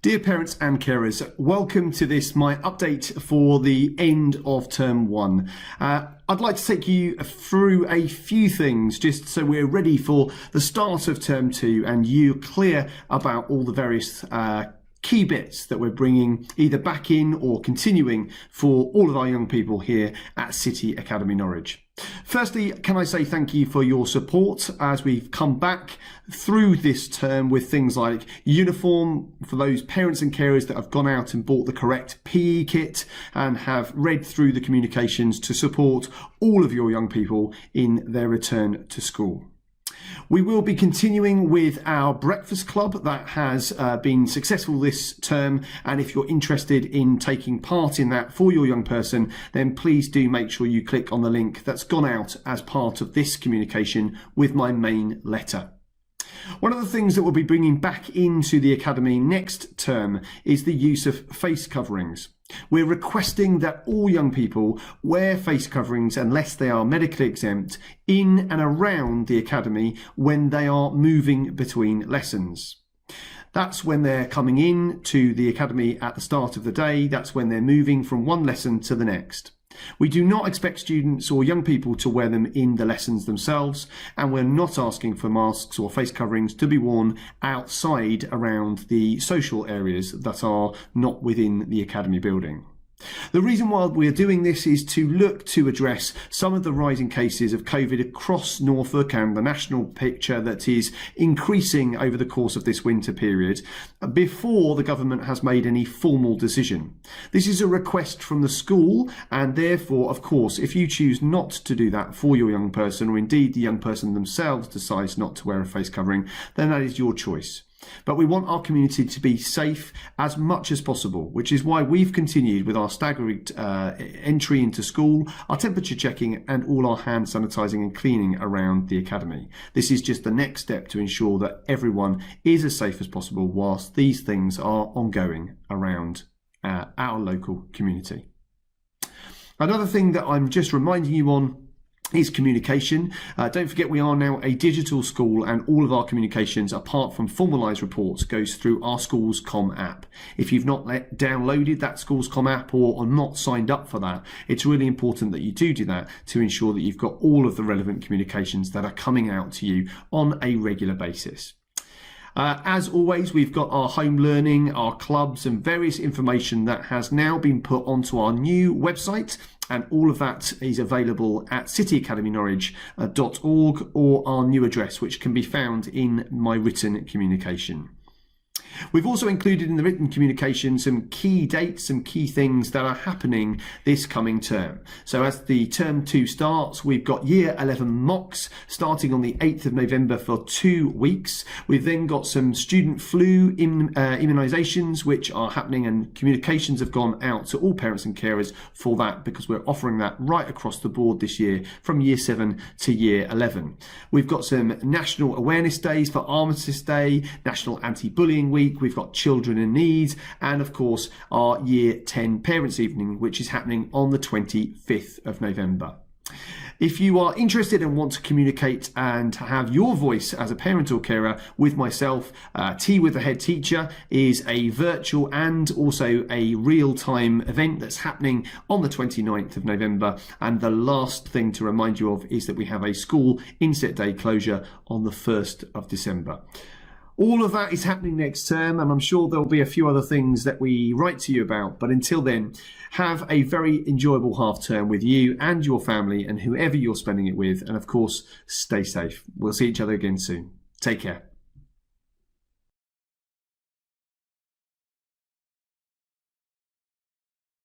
Dear parents and carers, welcome to this, my update for the end of term one. I'd like to take you through a few things just so we're ready for the start of term two and you're clear about all the various key bits that we're bringing either back in or continuing for all of our young people here at City Academy Norwich. Firstly, can I say thank you for your support as we've come back through this term with things like uniform for those parents and carers that have gone out and bought the correct PE kit and have read through the communications to support all of your young people in their return to school. We will be continuing with our breakfast club that has been successful this term, and if you're interested in taking part in that for your young person, then please do make sure you click on the link that's gone out as part of this communication with my main letter. One of the things that we'll be bringing back into the Academy next term is the use of face coverings. We're requesting that all young people wear face coverings unless they are medically exempt in and around the Academy when they are moving between lessons. That's when they're coming in to the Academy at the start of the day. That's when they're moving from one lesson to the next. We do not expect students or young people to wear them in the lessons themselves, and we're not asking for masks or face coverings to be worn outside around the social areas that are not within the Academy building. The reason why we're doing this is to look to address some of the rising cases of COVID across Norfolk and the national picture that is increasing over the course of this winter period before the government has made any formal decision. This is a request from the school, and therefore, of course, if you choose not to do that for your young person, or indeed the young person themselves decides not to wear a face covering, then that is your choice. But we want our community to be safe as much as possible, which is why we've continued with our staggered entry into school, our temperature checking and all our hand sanitising and cleaning around the Academy. This is just the next step to ensure that everyone is as safe as possible whilst these things are ongoing around our local community. Another thing that I'm just reminding you on is communication. Don't forget we are now a digital school, and all of our communications apart from formalised reports goes through our Schools Com app. If you've not downloaded that Schools Com app or are not signed up for that, it's really important that you do that to ensure that you've got all of the relevant communications that are coming out to you on a regular basis. As always, we've got our home learning, our clubs and various information that has now been put onto our new website, and all of that is available at cityacademynorwich.org or our new address, which can be found in my written communication. We've also included in the written communication some key dates, some key things that are happening this coming term. So as the term 2 starts, we've got year 11 mocks starting on the 8th of November for 2 weeks. We've then got some student flu immunisations which are happening, and communications have gone out to all parents and carers for that because we're offering that right across the board this year from year 7 to year 11. We've got some national awareness days for Armistice Day, National Anti-Bullying Week. We've got Children in Need, and of course our Year 10 Parents Evening, which is happening on the 25th of November. If you are interested and want to communicate and have your voice as a parent or carer with myself, Tea with the Head Teacher is a virtual and also a real-time event that's happening on the 29th of November. And the last thing to remind you of is that we have a school inset day closure on the 1st of December. All of that is happening next term, and I'm sure there'll be a few other things that we write to you about. But until then, have a very enjoyable half term with you and your family and whoever you're spending it with. And of course, stay safe. We'll see each other again soon. Take care.